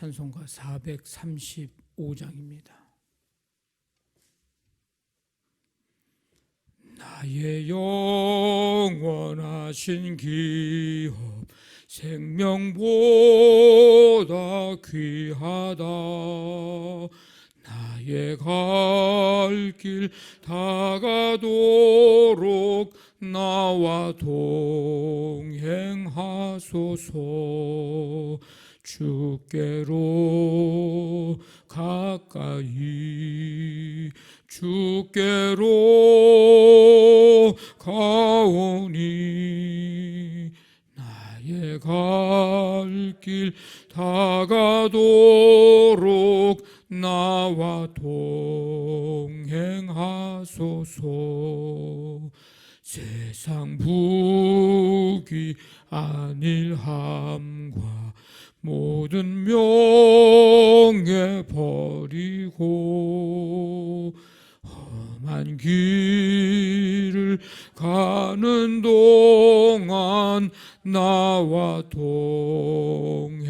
찬송가 435장입니다. 나의 영원하신 기업 생명보다 귀하다. 나의 갈 길 다가도록 나와 동행하소서. 주께로 가까이 주께로 가오니 나의 갈 길 다가도록 나와 동행하소서. 세상 부귀 안일함과 모든 명예 버리고 험한 길을 가는 동안 나와 동행하소서.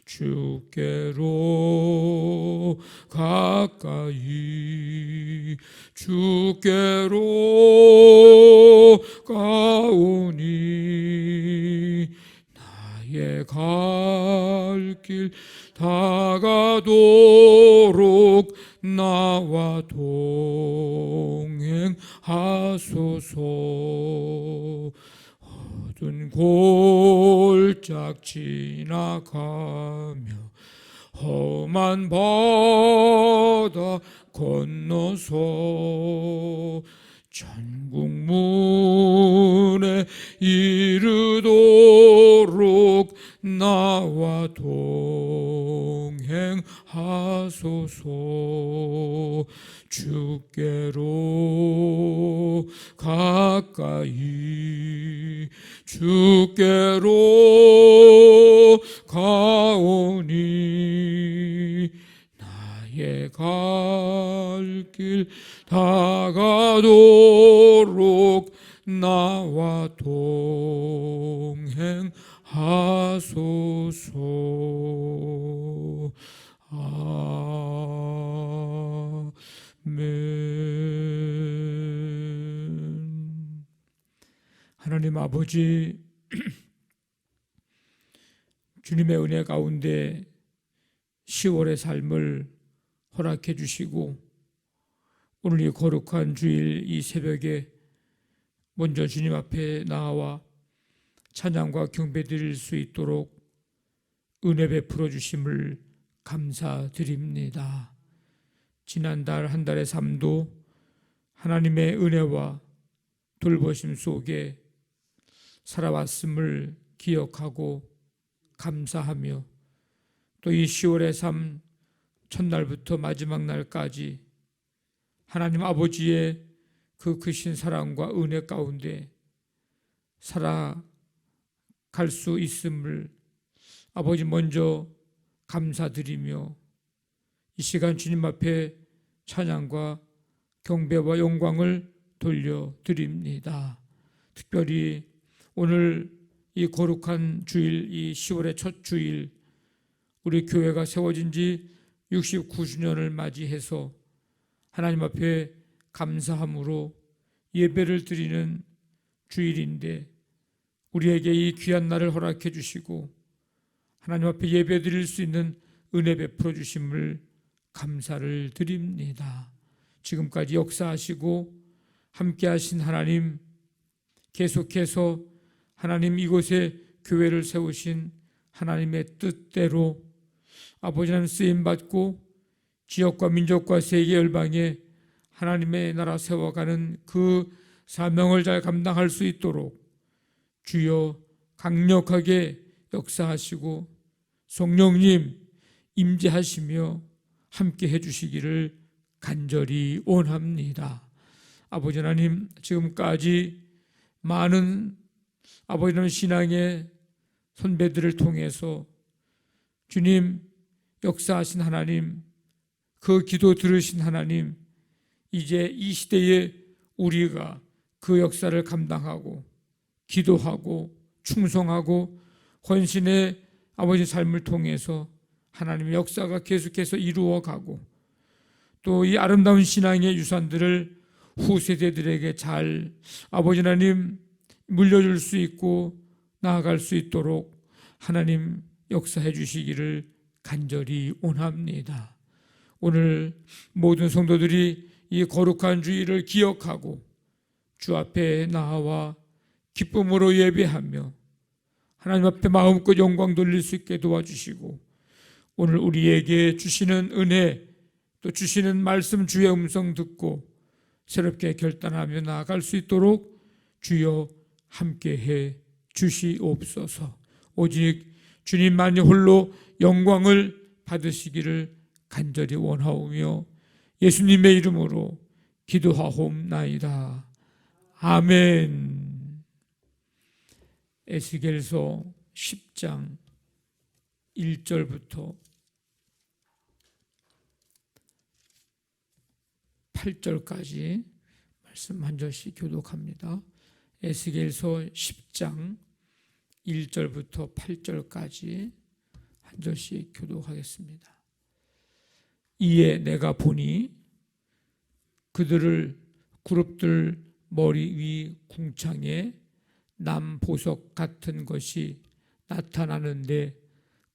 주께로 가까이 주께로 가오니 나의 갈 길 다가도록 나와 동행하소서. 어두운 골짝 지나가며 험한 바다 건너서 천국 문에 이르도록 나와 동행하소서. 주께로 가까이 주께로 가오니 나의 갈 길 다가도록 나와 동행하소서. 아멘. 하나님 아버지, 주님의 은혜 가운데 10월의 삶을 허락해 주시고 오늘 이 거룩한 주일 이 새벽에 먼저 주님 앞에 나와 찬양과 경배 드릴 수 있도록 은혜 베풀어 주심을 감사드립니다. 지난달 한 달의 삶도 하나님의 은혜와 돌보심 속에 살아왔음을 기억하고 감사하며 또 이 10월의 삶 첫날부터 마지막 날까지 하나님 아버지의 그 크신 사랑과 은혜 가운데 살아갈 수 있음을 아버지 먼저 감사드리며 이 시간 주님 앞에 찬양과 경배와 영광을 돌려드립니다. 특별히 오늘 이 거룩한 주일, 이 10월의 첫 주일, 우리 교회가 세워진 지 69주년을 맞이해서 하나님 앞에 감사함으로 예배를 드리는 주일인데 우리에게 이 귀한 날을 허락해 주시고 하나님 앞에 예배 드릴 수 있는 은혜 베풀어 주심을 감사를 드립니다. 지금까지 역사하시고 함께 하신 하나님, 계속해서 하나님 이곳에 교회를 세우신 하나님의 뜻대로 아버지 하나님 쓰임받고 지역과 민족과 세계 열방에 하나님의 나라 세워가는 그 사명을 잘 감당할 수 있도록 주여 강력하게 역사하시고 성령님 임재하시며 함께 해주시기를 간절히 원합니다. 아버지 하나님, 지금까지 많은 아버지 하나님 신앙의 선배들을 통해서 주님 역사하신 하나님, 그 기도 들으신 하나님, 이제 이 시대에 우리가 그 역사를 감당하고 기도하고 충성하고 헌신의 아버지 삶을 통해서 하나님의 역사가 계속해서 이루어가고 또 이 아름다운 신앙의 유산들을 후세대들에게 잘 아버지 하나님 물려줄 수 있고 나아갈 수 있도록 하나님 역사해 주시기를 간절히 원합니다. 오늘 모든 성도들이 이 거룩한 주일을 기억하고 주 앞에 나와 기쁨으로 예배하며 하나님 앞에 마음껏 영광 돌릴 수 있게 도와주시고 오늘 우리에게 주시는 은혜 또 주시는 말씀 주의 음성 듣고 새롭게 결단하며 나아갈 수 있도록 주여 함께해 주시옵소서. 오직 주님만이 홀로 영광을 받으시기를 간절히 원하오며 예수님의 이름으로 기도하옵나이다. 아멘. 에스겔서 10장 1절부터 8절까지 말씀 한 절씩 교독합니다. 에스겔서 10장 1절부터 8절까지 한 절씩 교독하겠습니다. 이에 내가 보니 그들을 그룹들 머리 위 궁창에 남보석 같은 것이 나타나는데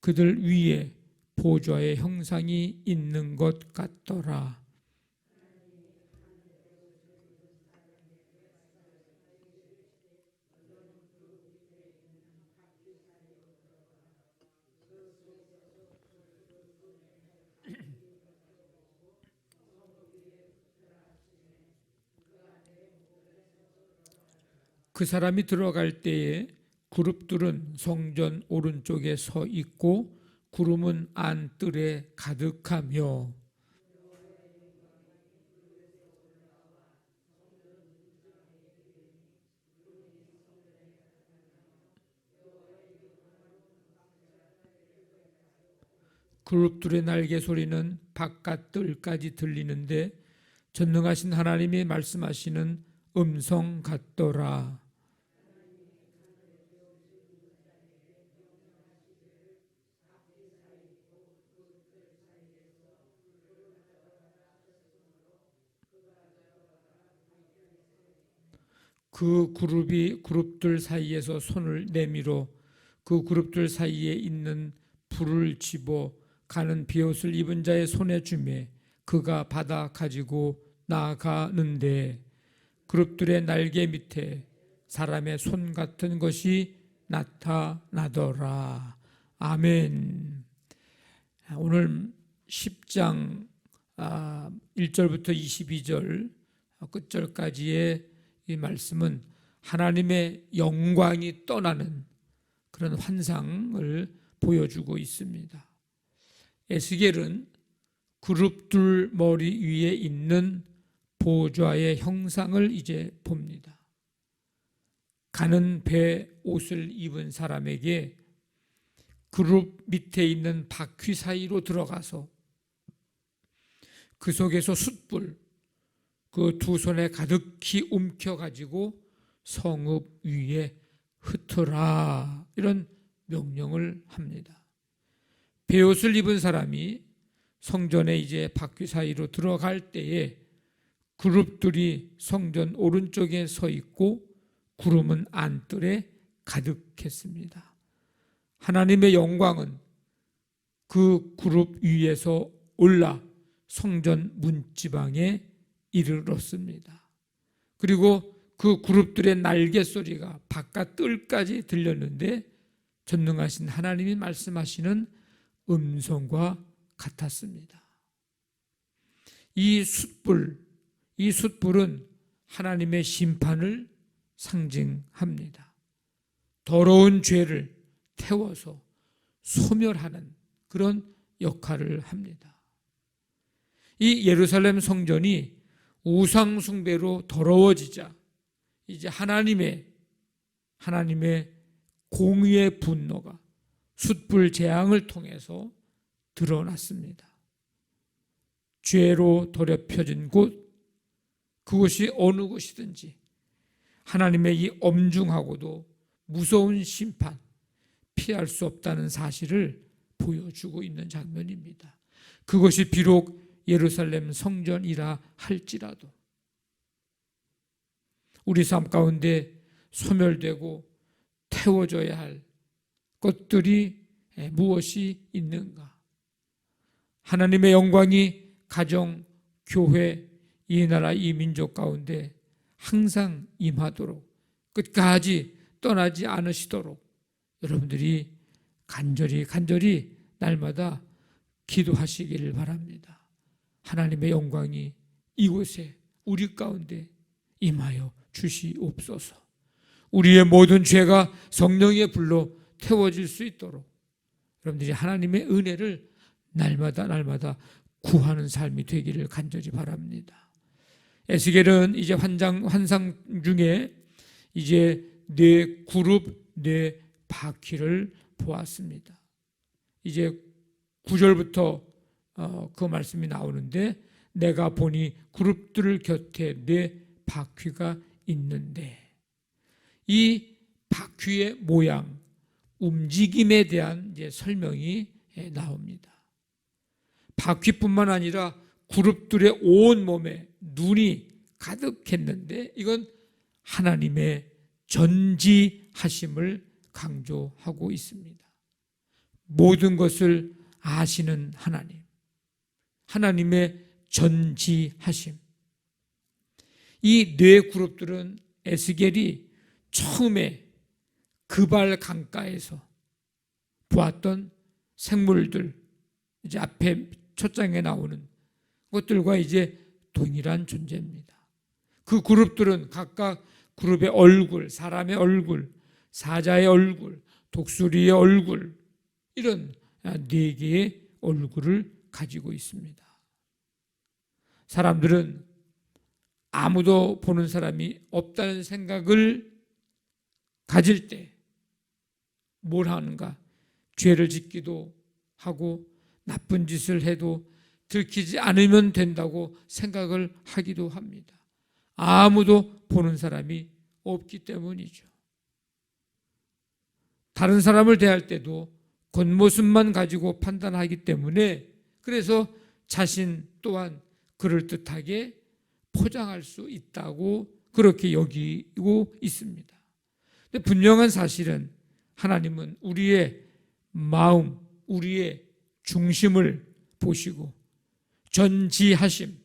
그들 위에 보좌의 형상이 있는 것 같더라. 그 사람이 들어갈 때에 그룹들은 성전 오른쪽에 서 있고 구름은 안뜰에 가득하며 그룹들의 날개 소리는 바깥 뜰까지 들리는데 전능하신 하나님이 말씀하시는 음성 같더라. 그 그룹들 사이에서 손을 내밀어 그 그룹들 사이에 있는 불을 집어 가는 비옷을 입은 자의 손에 주매 그가 받아 가지고 나아가는데 그룹들의 날개 밑에 사람의 손 같은 것이 나타나더라. 아멘. 오늘 10장 1절부터 22절 끝절까지의 이 말씀은 하나님의 영광이 떠나는 그런 환상을 보여주고 있습니다. 에스겔은 그룹들 머리 위에 있는 보좌의 형상을 이제 봅니다. 가는 배 옷을 입은 사람에게 그룹 밑에 있는 바퀴 사이로 들어가서 그 속에서 숯불 그 두 손에 가득히 움켜가지고 성읍 위에 흩어라 이런 명령을 합니다. 베옷을 입은 사람이 성전에 이제 바퀴 사이로 들어갈 때에 그룹들이 성전 오른쪽에 서 있고 구름은 안뜰에 가득했습니다. 하나님의 영광은 그 그룹 위에서 올라 성전 문지방에 이르렀습니다. 그리고 그 그룹들의 날개 소리가 바깥 뜰까지 들렸는데 전능하신 하나님이 말씀하시는 음성과 같았습니다. 이 숯불은 하나님의 심판을 상징합니다. 더러운 죄를 태워서 소멸하는 그런 역할을 합니다. 이 예루살렘 성전이 우상 숭배로 더러워지자 이제 하나님의 공의의 분노가 숯불 재앙을 통해서 드러났습니다. 죄로 더럽혀진 곳, 그곳이 어느 곳이든지 하나님의 이 엄중하고도 무서운 심판, 피할 수 없다는 사실을 보여주고 있는 장면입니다. 그것이 비록 예루살렘 성전이라 할지라도 우리 삶 가운데 소멸되고 태워져야 할 것들이 무엇이 있는가? 하나님의 영광이 가정, 교회, 이 나라, 이 민족 가운데 항상 임하도록 끝까지 떠나지 않으시도록 여러분들이 간절히 날마다 기도하시기를 바랍니다. 하나님의 영광이 이곳에 우리 가운데 임하여 주시옵소서. 우리의 모든 죄가 성령의 불로 태워질 수 있도록 여러분들이 하나님의 은혜를 날마다 구하는 삶이 되기를 간절히 바랍니다. 에스겔은 이제 환상 중에 이제 네 그룹, 네 바퀴를 보았습니다. 이제 9절부터 그 말씀이 나오는데 내가 보니 그룹들 곁에 네 바퀴가 있는데 이 바퀴의 모양, 움직임에 대한 이제 설명이 나옵니다. 바퀴뿐만 아니라 그룹들의 온 몸에 눈이 가득했는데 이건 하나님의 전지하심을 강조하고 있습니다. 모든 것을 아시는 하나님, 하나님의 전지하심. 이 네 그룹들은 에스겔이 처음에 그발 강가에서 보았던 생물들, 이제 앞에 첫 장에 나오는 것들과 이제 동일한 존재입니다. 그 그룹들은 각각 그룹의 얼굴, 사람의 얼굴, 사자의 얼굴, 독수리의 얼굴, 이런 네 개의 얼굴을 가지고 있습니다. 사람들은 아무도 보는 사람이 없다는 생각을 가질 때 뭘 하는가? 죄를 짓기도 하고 나쁜 짓을 해도 들키지 않으면 된다고 생각을 하기도 합니다. 아무도 보는 사람이 없기 때문이죠. 다른 사람을 대할 때도 겉모습만 가지고 판단하기 때문에 그래서 자신 또한 그럴듯하게 포장할 수 있다고 그렇게 여기고 있습니다. 근데 분명한 사실은 하나님은 우리의 마음, 우리의 중심을 보시고 전지하심,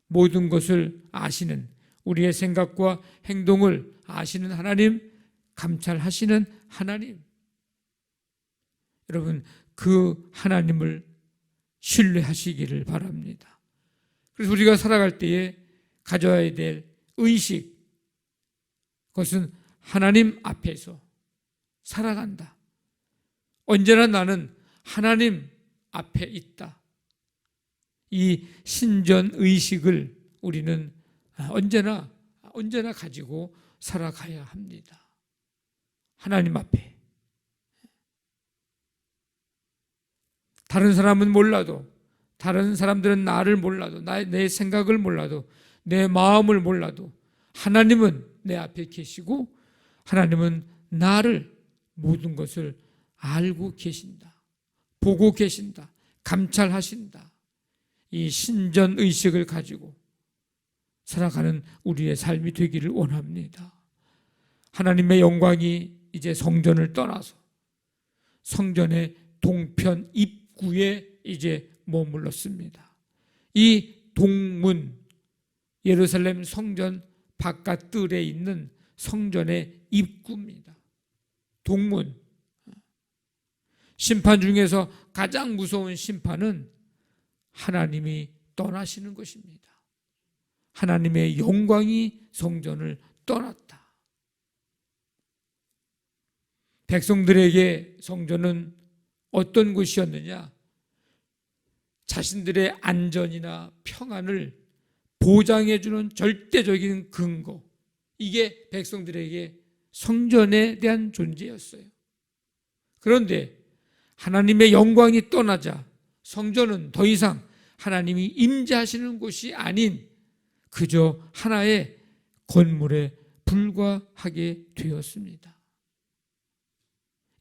모든 것을 아시는 우리의 생각과 행동을 아시는 하나님, 감찰하시는 하나님. 여러분, 그 하나님을 신뢰하시기를 바랍니다. 그래서 우리가 살아갈 때에 가져야 될 의식, 그것은 하나님 앞에서 살아간다. 언제나 나는 하나님 앞에 있다. 이 신전 의식을 우리는 언제나 가지고 살아가야 합니다. 하나님 앞에. 다른 사람은 몰라도, 다른 사람들은 나를 몰라도, 내 생각을 몰라도, 내 마음을 몰라도 하나님은 내 앞에 계시고 하나님은 나를 모든 것을 알고 계신다. 보고 계신다. 감찰하신다. 이 신전 의식을 가지고 살아가는 우리의 삶이 되기를 원합니다. 하나님의 영광이 이제 성전을 떠나서 성전의 동편 입구에 이제 머물렀습니다. 이 동문, 예루살렘 성전 바깥뜰에 있는 성전의 입구입니다. 동문. 심판 중에서 가장 무서운 심판은 하나님이 떠나시는 것입니다. 하나님의 영광이 성전을 떠났다. 백성들에게 성전은 어떤 곳이었느냐? 자신들의 안전이나 평안을 보장해주는 절대적인 근거, 이게 백성들에게 성전에 대한 존재였어요. 그런데 하나님의 영광이 떠나자 성전은 더 이상 하나님이 임재하시는 곳이 아닌 그저 하나의 건물에 불과하게 되었습니다.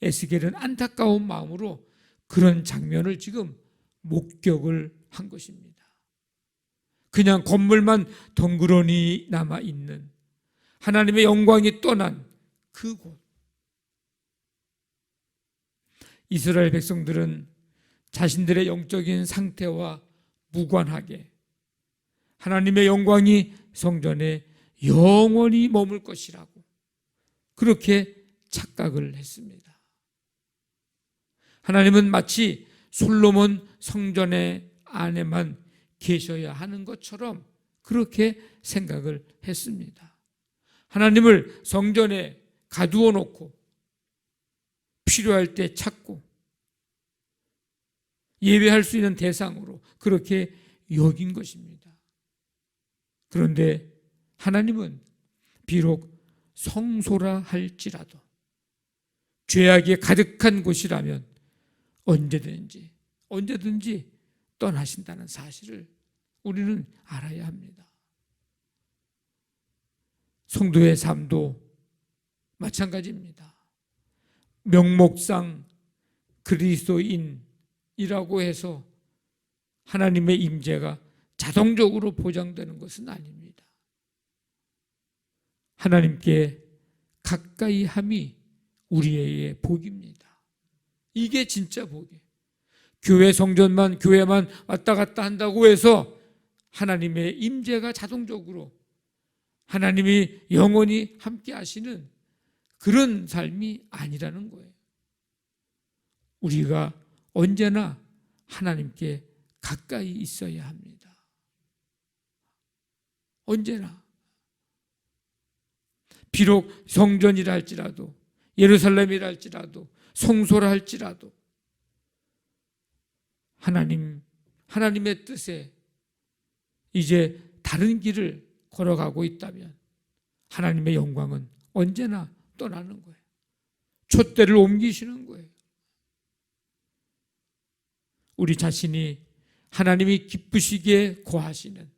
에스겔은 안타까운 마음으로 그런 장면을 지금 목격을 한 것입니다. 그냥 건물만 덩그러니 남아있는, 하나님의 영광이 떠난 그곳. 이스라엘 백성들은 자신들의 영적인 상태와 무관하게 하나님의 영광이 성전에 영원히 머물 것이라고 그렇게 착각을 했습니다. 하나님은 마치 솔로몬 성전의 안에만 계셔야 하는 것처럼 그렇게 생각을 했습니다. 하나님을 성전에 가두어 놓고 필요할 때 찾고 예배할 수 있는 대상으로 그렇게 여긴 것입니다. 그런데 하나님은 비록 성소라 할지라도 죄악이 가득한 곳이라면 언제든지 떠나신다는 사실을 우리는 알아야 합니다. 성도의 삶도 마찬가지입니다. 명목상 그리스도인이라고 해서 하나님의 임재가 자동적으로 보장되는 것은 아닙니다. 하나님께 가까이 함이 우리의 복입니다. 이게 진짜 복이에요. 교회 성전만, 교회만 왔다 갔다 한다고 해서 하나님의 임재가 자동적으로 하나님이 영원히 함께 하시는 그런 삶이 아니라는 거예요. 우리가 언제나 하나님께 가까이 있어야 합니다. 언제나. 비록 성전이라 할지라도, 예루살렘이라 할지라도, 성소라 할지라도 하나님의 뜻에 이제 다른 길을 걸어가고 있다면 하나님의 영광은 언제나 떠나는 거예요. 촛대를 옮기시는 거예요. 우리 자신이 하나님이 기쁘시기에 거하시는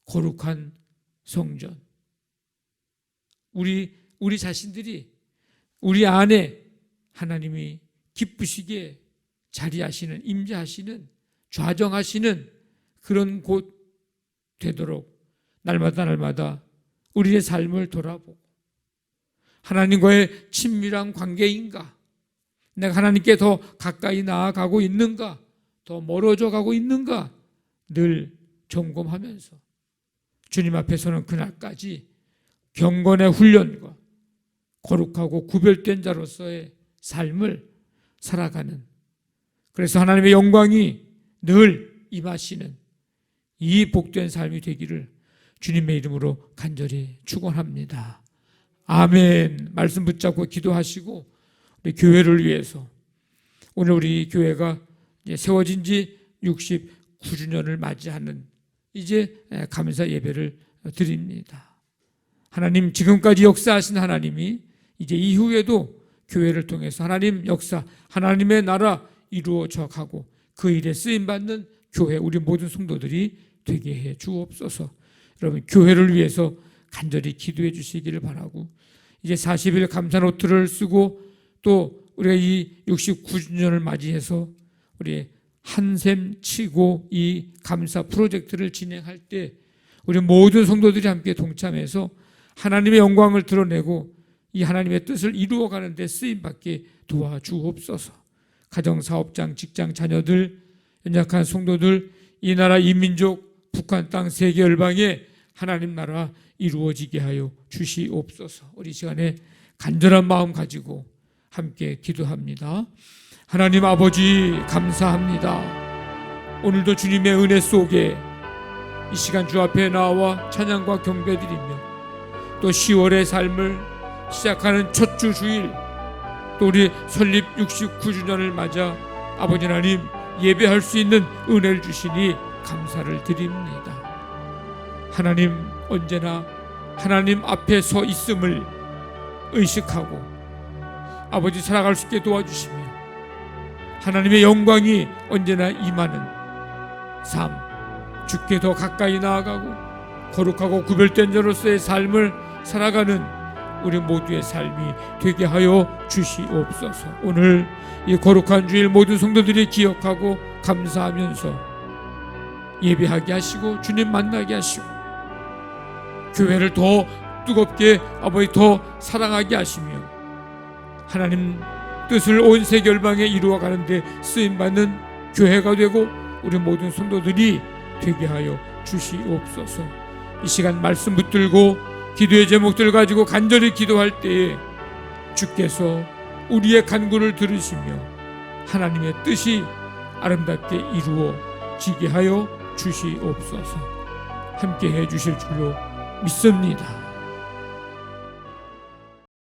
거룩한 성전, 우리 자신들이 우리 안에 하나님이 기쁘시기에 자리하시는, 임재하시는, 좌정하시는 그런 곳 되도록 날마다 우리의 삶을 돌아보고 하나님과의 친밀한 관계인가, 내가 하나님께 더 가까이 나아가고 있는가, 더 멀어져 가고 있는가 늘 점검하면서 주님 앞에서는 그날까지 경건의 훈련과 거룩하고 구별된 자로서의 삶을 살아가는, 그래서 하나님의 영광이 늘 임하시는 이 복된 삶이 되기를 주님의 이름으로 간절히 축원합니다. 아멘. 말씀 붙잡고 기도하시고 우리 교회를 위해서, 오늘 우리 교회가 이제 세워진 지 69주년을 맞이하는 이제 감사 예배를 드립니다. 하나님, 지금까지 역사하신 하나님이 이제 이후에도 교회를 통해서 하나님 역사, 하나님의 나라 이루어져 가고 그 일에 쓰임받는 교회, 우리 모든 성도들이 되게 해 주옵소서. 여러분, 교회를 위해서 간절히 기도해 주시기를 바라고, 이제 40일 감사 노트를 쓰고 또 우리가 이 69주년을 맞이해서 우리 한샘 치고 이 감사 프로젝트를 진행할 때 우리 모든 성도들이 함께 동참해서 하나님의 영광을 드러내고 이 하나님의 뜻을 이루어가는 데 쓰임받게 도와주옵소서. 가정사업장, 직장, 자녀들, 연약한 성도들, 이 나라 이민족, 북한 땅, 세계 열방에 하나님 나라 이루어지게 하여 주시옵소서. 우리 시간에 간절한 마음 가지고 함께 기도합니다. 하나님 아버지, 감사합니다. 오늘도 주님의 은혜 속에 이 시간 주 앞에 나와 찬양과 경배드리며 또 10월의 삶을 시작하는 첫 주 주일, 또 우리 설립 69주년을 맞아 아버지 하나님 예배할 수 있는 은혜를 주시니 감사를 드립니다. 하나님, 언제나 하나님 앞에 서 있음을 의식하고 아버지 살아갈 수 있게 도와주시며 하나님의 영광이 언제나 임하는 삶, 주께 더 가까이 나아가고 거룩하고 구별된 자로서의 삶을 살아가는 우리 모두의 삶이 되게 하여 주시옵소서. 오늘 이 거룩한 주일 모든 성도들이 기억하고 감사하면서 예배하게 하시고 주님 만나게 하시고 교회를 더 뜨겁게 아버지 더 사랑하게 하시며 하나님 뜻을 온 세계 열방에 이루어 가는데 쓰임받는 교회가 되고 우리 모든 성도들이 되게 하여 주시옵소서. 이 시간 말씀 붙들고 기도의 제목들 가지고 간절히 기도할 때에 주께서 우리의 간구를 들으시며 하나님의 뜻이 아름답게 이루어지게 하여 주시옵소서. 함께 해 주실 줄로 믿습니다.